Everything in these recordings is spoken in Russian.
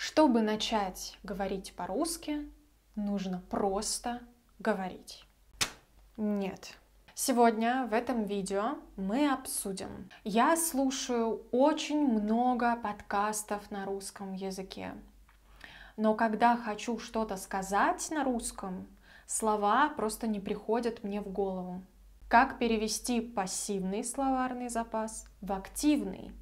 Чтобы начать говорить по-русски, нужно просто говорить. Нет. Сегодня в этом видео мы обсудим. Я слушаю очень много подкастов на русском языке. Но когда хочу что-то сказать на русском, слова просто не приходят мне в голову. Как перевести пассивный словарный запас в активный?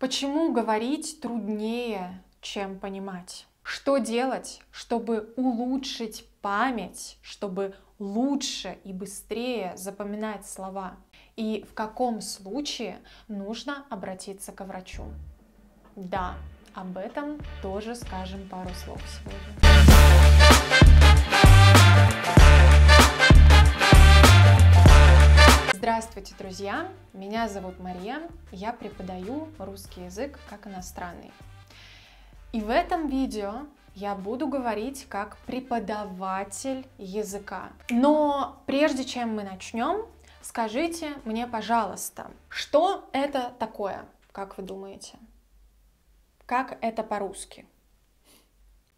Почему говорить труднее, чем понимать? Что делать, чтобы улучшить память, чтобы лучше и быстрее запоминать слова? И в каком случае нужно обратиться к врачу? Да, об этом тоже скажем пару слов сегодня. Здравствуйте, друзья! Меня зовут Мария, я преподаю русский язык как иностранный. И в этом видео я буду говорить как преподаватель языка. Но прежде чем мы начнем, скажите мне, пожалуйста, что это такое, как вы думаете? Как это по-русски?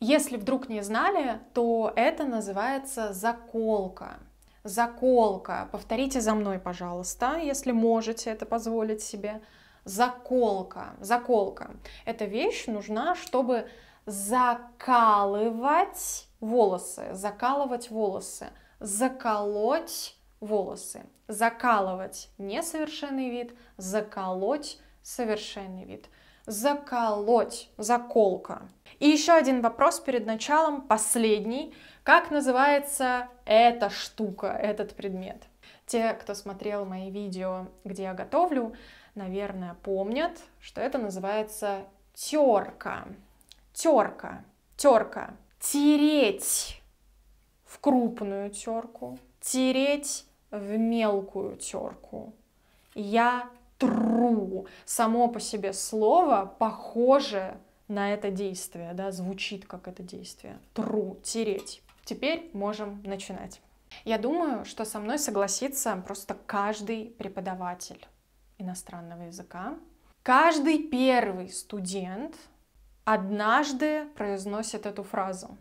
Если вдруг не знали, то это называется заколка. Заколка. Повторите за мной, пожалуйста, если можете это позволить себе. Заколка. Заколка. Эта вещь нужна, чтобы закалывать волосы. Закалывать волосы. Заколоть волосы. Закалывать несовершенный вид. Заколоть совершенный вид. Заколоть. Заколка. И еще один вопрос перед началом, последний. Как называется эта штука, этот предмет? Те, кто смотрел мои видео, где я готовлю, наверное, помнят, что это называется терка. Терка. Терка. Тереть в крупную терку. Тереть в мелкую терку. Я тру. Само по себе слово похоже на это действие, да, звучит как это действие. Тру, тереть. Теперь можем начинать. Я думаю, что со мной согласится просто каждый преподаватель иностранного языка. Каждый первый студент однажды произносит эту фразу.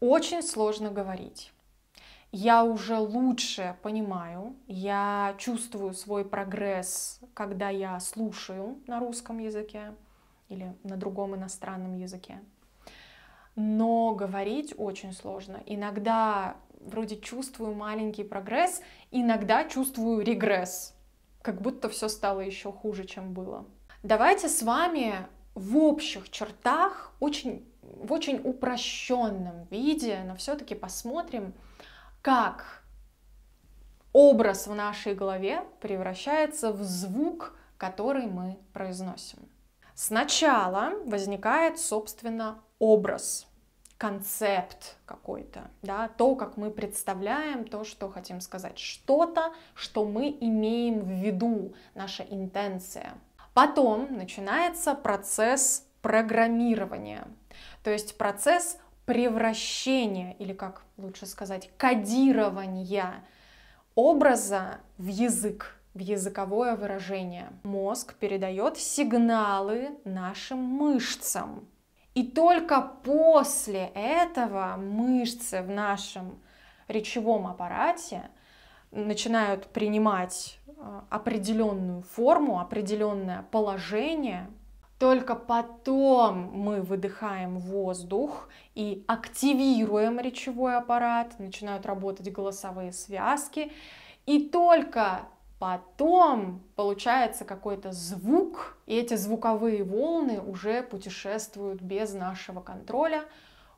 Очень сложно говорить. Я уже лучше понимаю, я чувствую свой прогресс, когда я слушаю на русском языке или на другом иностранном языке. Но говорить очень сложно. Иногда вроде чувствую маленький прогресс, иногда чувствую регресс. Как будто все стало еще хуже, чем было. Давайте с вами в общих чертах, в очень упрощенном виде, но все-таки посмотрим, как образ в нашей голове превращается в звук, который мы произносим. Сначала возникает, собственно, образ, концепт какой-то, да, то, как мы представляем то, что хотим сказать, что-то, что мы имеем в виду, наша интенция. Потом начинается процесс программирования, то есть процесс превращения, или как лучше сказать, кодирования образа в язык, в языковое выражение. Мозг передает сигналы нашим мышцам. И только после этого мышцы в нашем речевом аппарате начинают принимать определенную форму, определенное положение. Только потом мы выдыхаем воздух и активируем речевой аппарат, начинают работать голосовые связки. И только потом получается какой-то звук, и эти звуковые волны уже путешествуют без нашего контроля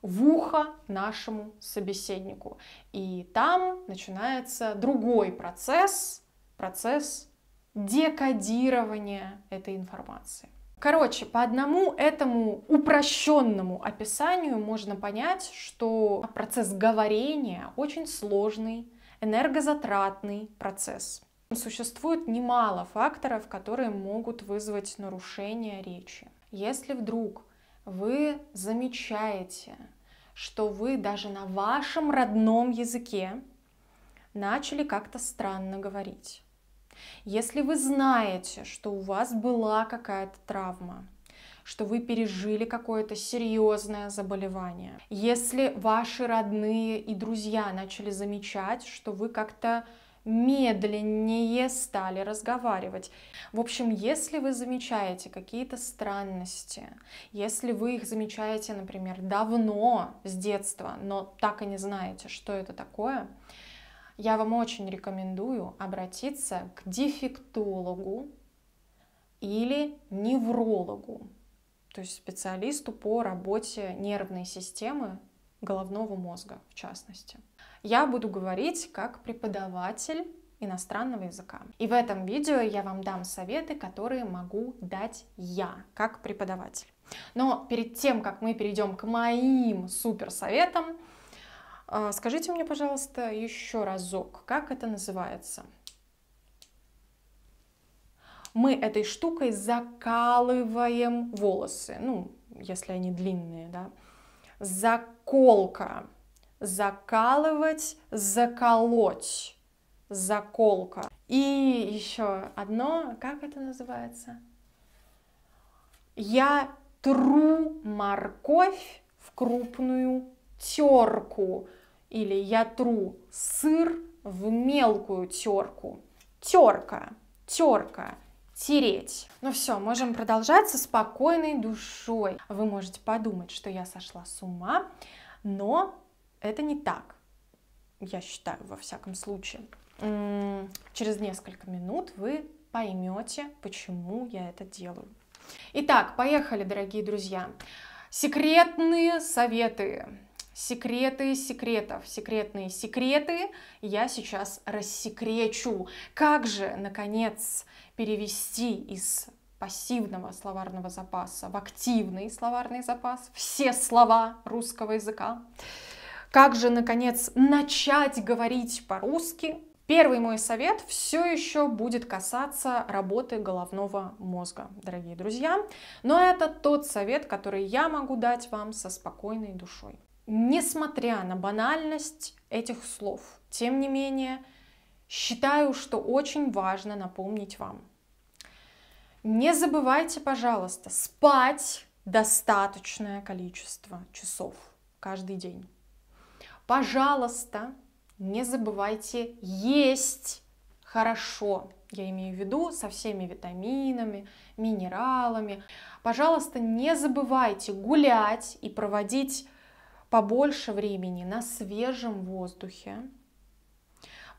в ухо нашему собеседнику. И там начинается другой процесс, процесс декодирования этой информации. Короче, по одному этому упрощенному описанию можно понять, что процесс говорения очень сложный, энергозатратный процесс. Существует немало факторов, которые могут вызвать нарушение речи. Если вдруг вы замечаете, что вы даже на вашем родном языке начали как-то странно говорить, если вы знаете, что у вас была какая-то травма, что вы пережили какое-то серьезное заболевание. Если ваши родные и друзья начали замечать, что вы как-то медленнее стали разговаривать. В общем, если вы замечаете какие-то странности, если вы их замечаете, например, давно, с детства, но так и не знаете, что это такое, я вам очень рекомендую обратиться к дефектологу или неврологу, то есть специалисту по работе нервной системы, головного мозга в частности. Я буду говорить как преподаватель иностранного языка. И в этом видео я вам дам советы, которые могу дать я, как преподаватель. Но перед тем, как мы перейдем к моим суперсоветам, скажите мне, пожалуйста, еще разок, как это называется? Мы этой штукой закалываем волосы, ну, если они длинные, да. Заколка. Закалывать, заколоть. Заколка. И еще одно, как это называется? Я тру морковь в крупную терку. Или я тру сыр в мелкую терку. Терка, терка. Тереть. Ну все, можем продолжать со спокойной душой. Вы можете подумать, что я сошла с ума, но это не так, я считаю, во всяком случае. Через несколько минут вы поймете, почему я это делаю. Итак, поехали, дорогие друзья. Секретные советы. Секреты секретов, секретные секреты я сейчас рассекречу. Как же, наконец, перевести из пассивного словарного запаса в активный словарный запас все слова русского языка? Как же, наконец, начать говорить по-русски? Первый мой совет все еще будет касаться работы головного мозга, дорогие друзья. Но это тот совет, который я могу дать вам со спокойной душой. Несмотря на банальность этих слов, тем не менее, считаю, что очень важно напомнить вам. Не забывайте, пожалуйста, спать достаточное количество часов каждый день. Пожалуйста, не забывайте есть хорошо. Я имею в виду со всеми витаминами, минералами. Пожалуйста, не забывайте гулять и проводить побольше времени на свежем воздухе.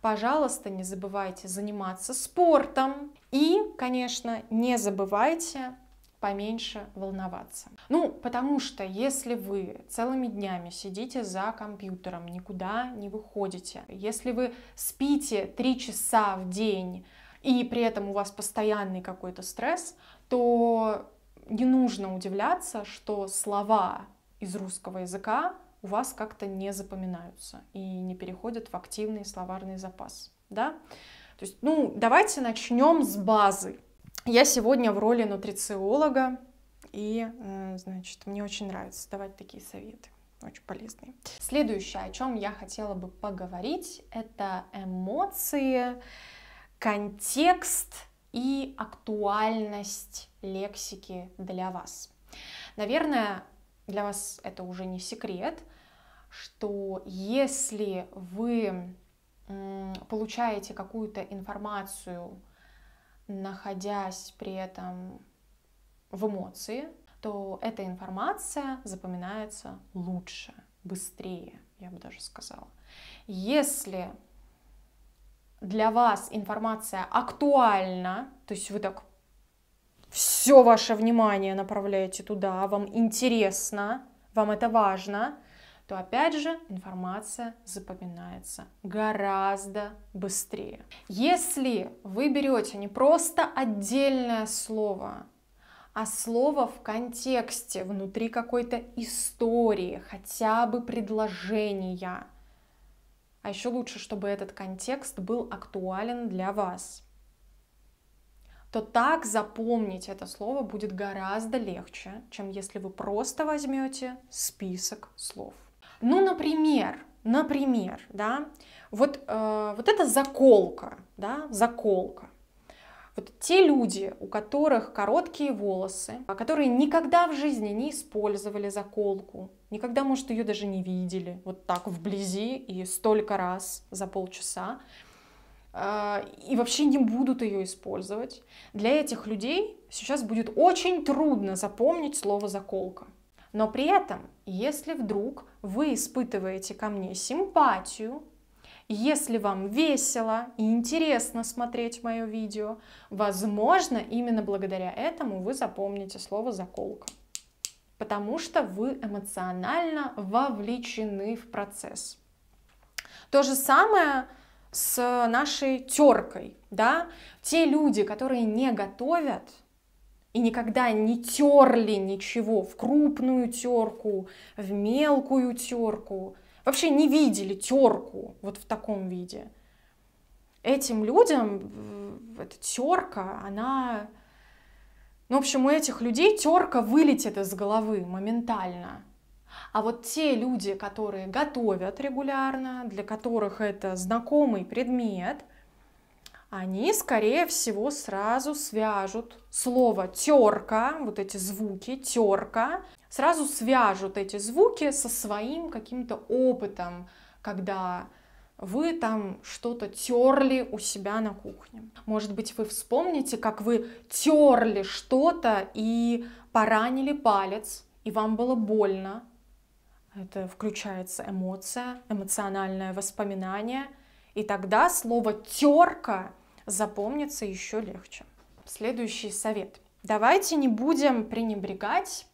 Пожалуйста, не забывайте заниматься спортом. И, конечно, не забывайте поменьше волноваться. Ну, потому что если вы целыми днями сидите за компьютером, никуда не выходите, если вы спите 3 часа в день, и при этом у вас постоянный какой-то стресс, то не нужно удивляться, что слова из русского языка у вас как-то не запоминаются и не переходят в активный словарный запас, да? То есть, ну, давайте начнем с базы. Я сегодня в роли нутрициолога, и, значит, мне очень нравится давать такие советы, очень полезные. Следующее, о чем я хотела бы поговорить, это эмоции, контекст и актуальность лексики для вас. Наверное, для вас это уже не секрет, что если вы получаете какую-то информацию, находясь при этом в эмоции, то эта информация запоминается лучше, быстрее, я бы даже сказала. Если для вас информация актуальна, то есть вы так все ваше внимание направляете туда, вам интересно, вам это важно, то опять же информация запоминается гораздо быстрее. Если вы берете не просто отдельное слово, а слово в контексте, внутри какой-то истории, хотя бы предложения, а еще лучше, чтобы этот контекст был актуален для вас, то так запомнить это слово будет гораздо легче, чем если вы просто возьмете список слов. Ну, например, да, вот эта заколка, да, заколка. Вот те люди, у которых короткие волосы, которые никогда в жизни не использовали заколку, никогда, может, ее даже не видели вот так вблизи и столько раз за полчаса, и вообще не будут ее использовать, для этих людей сейчас будет очень трудно запомнить слово «заколка». Но при этом, если вдруг вы испытываете ко мне симпатию, если вам весело и интересно смотреть мое видео, возможно, именно благодаря этому вы запомните слово «заколка». Потому что вы эмоционально вовлечены в процесс. То же самое с нашей теркой, да? Те люди, которые не готовят и никогда не терли ничего в крупную терку, в мелкую терку, вообще не видели терку вот в таком виде. Этим людям эта терка, она... Ну, в общем, у этих людей терка вылетит из головы моментально. А вот те люди, которые готовят регулярно, для которых это знакомый предмет, они, скорее всего, сразу свяжут слово терка, вот эти звуки, терка, сразу свяжут эти звуки со своим каким-то опытом, когда вы там что-то терли у себя на кухне. Может быть, вы вспомните, как вы терли что-то и поранили палец, и вам было больно. Это включается эмоция, эмоциональное воспоминание, и тогда слово терка запомнится еще легче. Следующий совет. Давайте не будем пренебрегать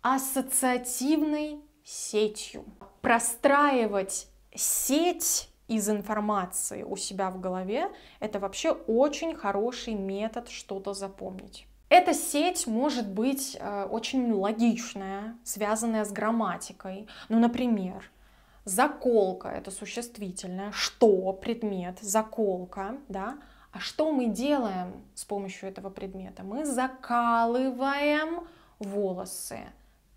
ассоциативной сетью. Простраивать сеть из информации у себя в голове — это вообще очень хороший метод что-то запомнить. Эта сеть может быть очень логичная, связанная с грамматикой. Ну, например, заколка — это существительное, что предмет, заколка, да? А что мы делаем с помощью этого предмета? Мы закалываем волосы,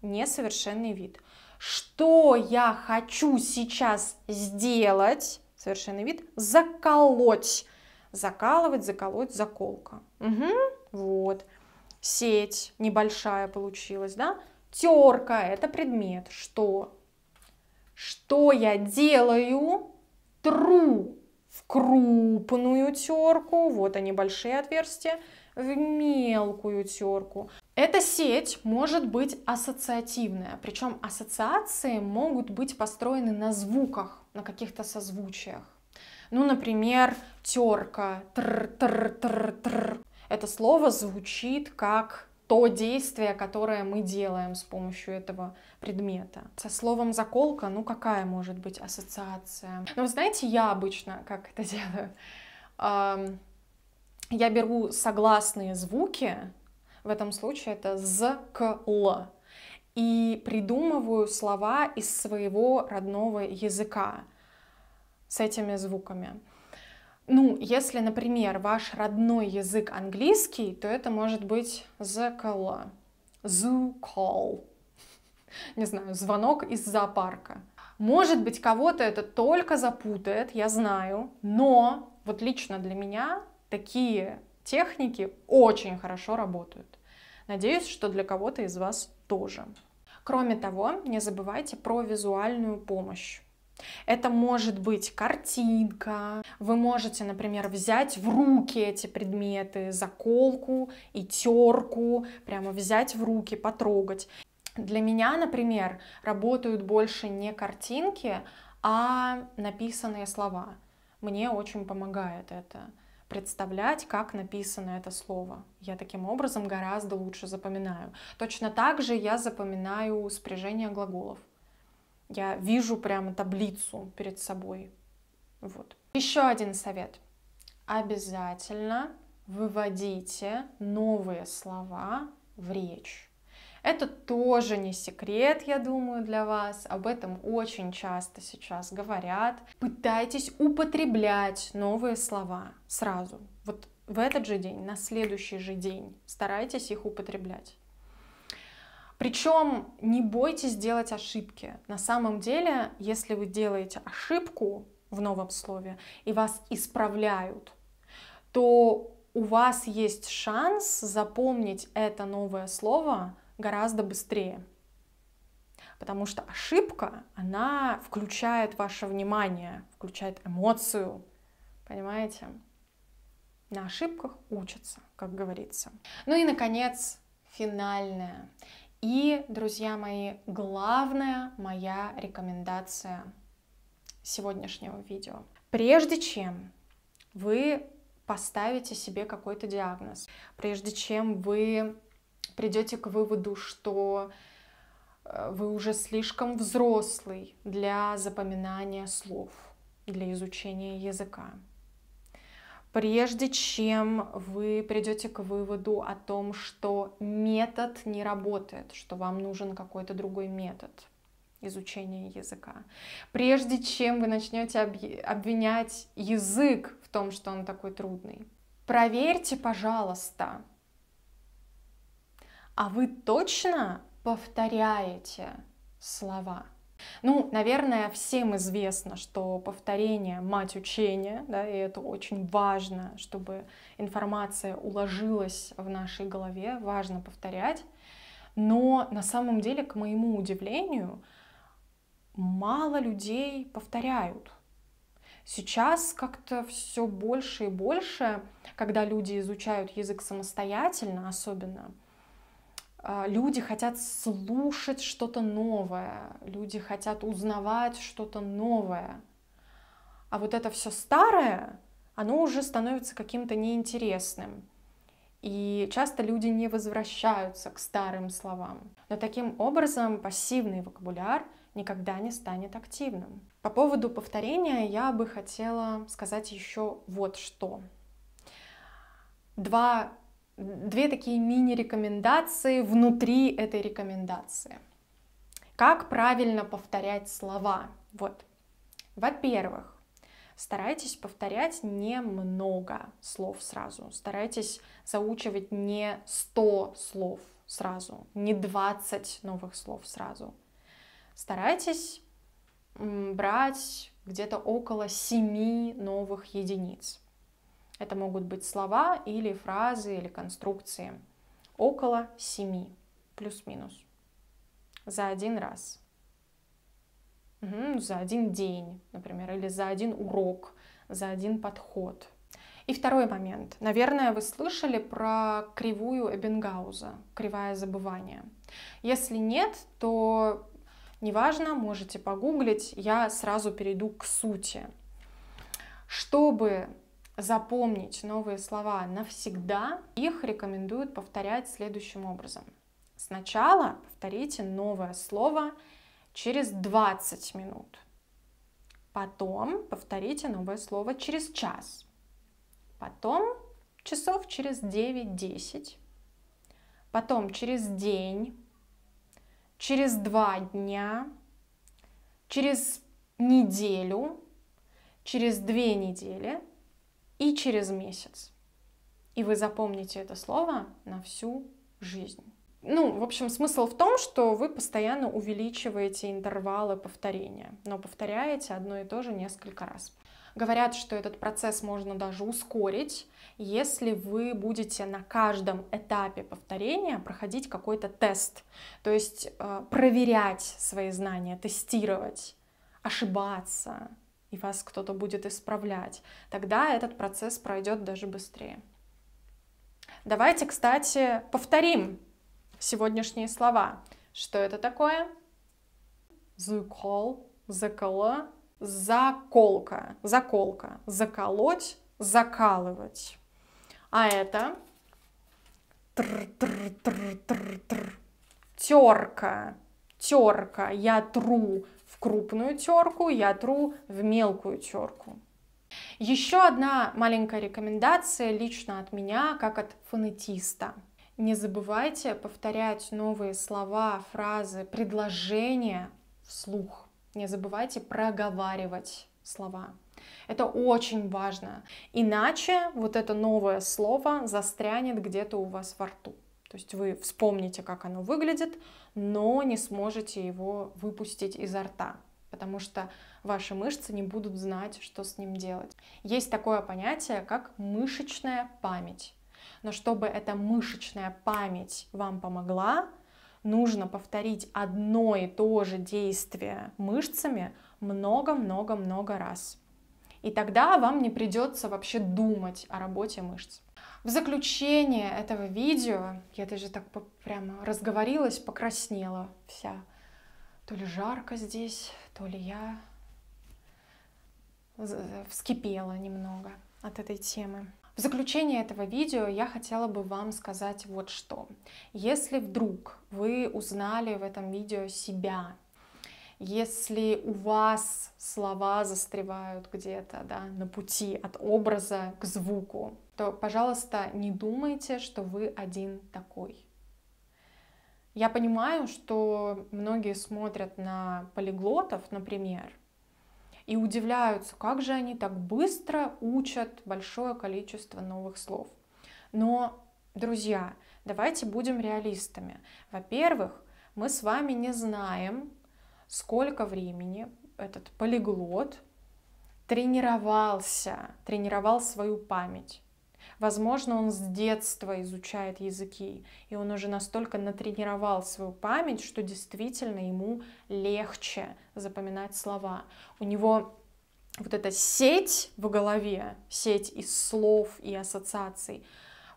несовершенный вид. Что я хочу сейчас сделать, совершенный вид, заколоть. Закалывать, заколоть, заколка. Угу, вот. Сеть небольшая получилась, да? Терка — это предмет. Что? Что я делаю? Тру в крупную терку, вот они большие отверстия, в мелкую терку. Эта сеть может быть ассоциативная, причем ассоциации могут быть построены на звуках, на каких-то созвучиях. Ну, например, терка, тр-тр-тр-тр. Это слово звучит как то действие, которое мы делаем с помощью этого предмета. Со словом заколка, ну какая может быть ассоциация? Ну, вы знаете, я обычно как это делаю? Я беру согласные звуки, в этом случае это з, к, л, и придумываю слова из своего родного языка с этими звуками. Ну, если, например, ваш родной язык английский, то это может быть the call, zoo call, не знаю, звонок из зоопарка. Может быть, кого-то это только запутает, я знаю, но вот лично для меня такие техники очень хорошо работают. Надеюсь, что для кого-то из вас тоже. Кроме того, не забывайте про визуальную помощь. Это может быть картинка, вы можете, например, взять в руки эти предметы, заколку и терку, прямо взять в руки, потрогать. Для меня, например, работают больше не картинки, а написанные слова. Мне очень помогает это представлять, как написано это слово. Я таким образом гораздо лучше запоминаю. Точно так же я запоминаю спряжение глаголов. Я вижу прямо таблицу перед собой. Вот. Еще один совет. Обязательно выводите новые слова в речь. Это тоже не секрет, я думаю, для вас. Об этом очень часто сейчас говорят. Пытайтесь употреблять новые слова сразу. Вот в этот же день, на следующий же день. Старайтесь их употреблять. Причем не бойтесь делать ошибки. На самом деле, если вы делаете ошибку в новом слове и вас исправляют, то у вас есть шанс запомнить это новое слово гораздо быстрее. Потому что ошибка, она включает ваше внимание, включает эмоцию, понимаете? На ошибках учатся, как говорится. Ну и, наконец, финальное. И, друзья мои, главная моя рекомендация сегодняшнего видео. Прежде чем вы поставите себе какой-то диагноз, прежде чем вы придете к выводу, что вы уже слишком взрослый для запоминания слов, для изучения языка, прежде чем вы придете к выводу о том, что метод не работает, что вам нужен какой-то другой метод изучения языка, прежде чем вы начнете обвинять язык в том, что он такой трудный, проверьте, пожалуйста, а вы точно повторяете слова? Ну, наверное, всем известно, что повторение — мать учения, да, и это очень важно, чтобы информация уложилась в нашей голове, важно повторять. Но на самом деле, к моему удивлению, мало людей повторяют. Сейчас как-то все больше и больше, когда люди изучают язык самостоятельно, особенно, люди хотят слушать что-то новое, люди хотят узнавать что-то новое. А вот это все старое, оно уже становится каким-то неинтересным. И часто люди не возвращаются к старым словам. Но таким образом пассивный вокабуляр никогда не станет активным. По поводу повторения я бы хотела сказать еще вот что. Две такие мини-рекомендации внутри этой рекомендации. Как правильно повторять слова? Вот. Во-первых, старайтесь повторять немного слов сразу. Старайтесь заучивать не 100 слов сразу, не 20 новых слов сразу. Старайтесь брать где-то около 7 новых единиц. Это могут быть слова или фразы, или конструкции. Около 7, плюс-минус. За один раз. За один день, например, или за один урок, за один подход. И второй момент. Наверное, вы слышали про кривую Эббингауза, кривая забывания. Если нет, то неважно, можете погуглить, я сразу перейду к сути. Чтобы запомнить новые слова навсегда, их рекомендуют повторять следующим образом. Сначала повторите новое слово через 20 минут. Потом повторите новое слово через час. Потом часов через 9-10. Потом через день. Через 2 дня. Через неделю. Через 2 недели. И через месяц. И вы запомните это слово на всю жизнь. В общем, смысл в том, что вы постоянно увеличиваете интервалы повторения, но повторяете одно и то же несколько раз. Говорят, что этот процесс можно даже ускорить, если вы будете на каждом этапе повторения проходить какой-то тест, то есть проверять свои знания, тестировать, ошибаться, и вас кто-то будет исправлять. Тогда этот процесс пройдет даже быстрее. Давайте, кстати, повторим сегодняшние слова. Что это такое? Закол, закола, заколка, заколка, заколоть, закалывать. А это терка, терка. Я тру в крупную терку, я тру в мелкую терку. Еще одна маленькая рекомендация лично от меня, как от фонетиста. Не забывайте повторять новые слова, фразы, предложения вслух. Не забывайте проговаривать слова. Это очень важно. Иначе вот это новое слово застрянет где-то у вас во рту. То есть вы вспомните, как оно выглядит, но не сможете его выпустить изо рта. потому что ваши мышцы не будут знать, что с ним делать. Есть такое понятие, как мышечная память. Но чтобы эта мышечная память вам помогла, нужно повторить одно и то же действие мышцами много-много-много раз. И тогда вам не придется вообще думать о работе мышц. В заключение этого видео, я даже так прямо разговорилась, покраснела вся. То ли жарко здесь, то ли я вскипела немного от этой темы. В заключение этого видео я хотела бы вам сказать вот что. Если вдруг вы узнали в этом видео себя, если у вас слова застревают где-то, да, на пути от образа к звуку, то, пожалуйста, не думайте, что вы один такой. Я понимаю, что многие смотрят на полиглотов, например, и удивляются, как же они так быстро учат большое количество новых слов. Но, друзья, давайте будем реалистами. Во-первых, мы с вами не знаем, сколько времени этот полиглот тренировал свою память. Возможно, он с детства изучает языки, и он уже настолько натренировал свою память, что действительно ему легче запоминать слова. У него вот эта сеть в голове, сеть из слов и ассоциаций,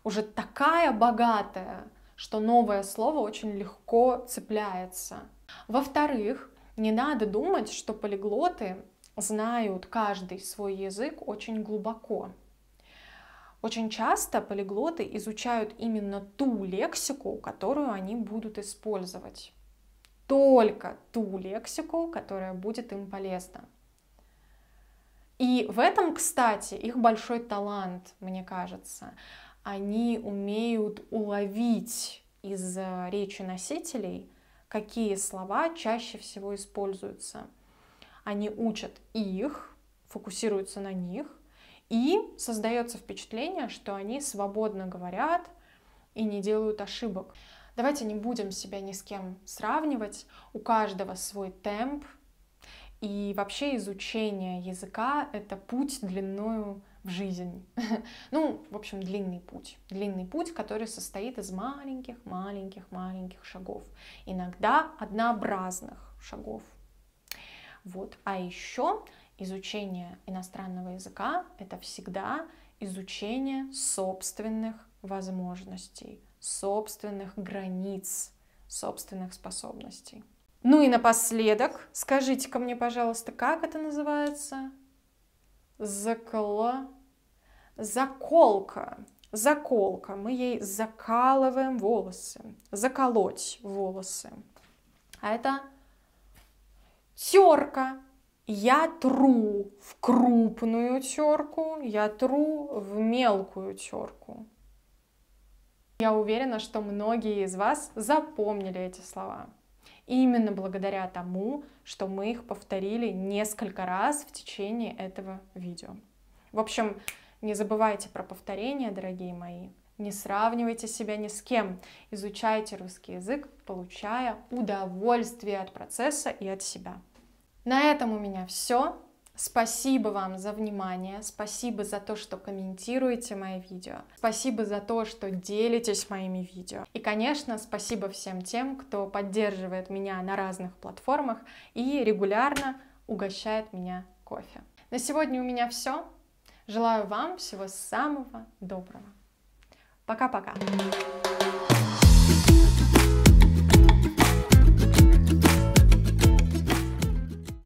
уже такая богатая, что новое слово очень легко цепляется. Во-вторых, не надо думать, что полиглоты знают каждый свой язык очень глубоко. Очень часто полиглоты изучают именно ту лексику, которую они будут использовать. Только ту лексику, которая будет им полезна. И в этом, кстати, их большой талант, мне кажется. Они умеют уловить из речи носителей, какие слова чаще всего используются. Они учат их, фокусируются на них, и создается впечатление, что они свободно говорят и не делают ошибок. Давайте не будем себя ни с кем сравнивать. У каждого свой темп. И вообще изучение языка — это путь длиною в жизнь. Ну, в общем, длинный путь. Длинный путь, который состоит из маленьких шагов. Иногда однообразных шагов. Вот. А еще изучение иностранного языка — это всегда изучение собственных возможностей, собственных границ, собственных способностей. Ну и напоследок, скажите-ка мне, пожалуйста, как это называется? Заколка. Заколка. Мы ей закалываем волосы. Заколоть волосы. А это терка. Я тру в крупную терку, я тру в мелкую терку. Я уверена, что многие из вас запомнили эти слова. Именно благодаря тому, что мы их повторили несколько раз в течение этого видео. В общем, не забывайте про повторение, дорогие мои. Не сравнивайте себя ни с кем. Изучайте русский язык, получая удовольствие от процесса и от себя. На этом у меня все. Спасибо вам за внимание, спасибо за то, что комментируете мои видео, спасибо за то, что делитесь моими видео. И, конечно, спасибо всем тем, кто поддерживает меня на разных платформах и регулярно угощает меня кофе. На сегодня у меня все. Желаю вам всего самого доброго. Пока-пока.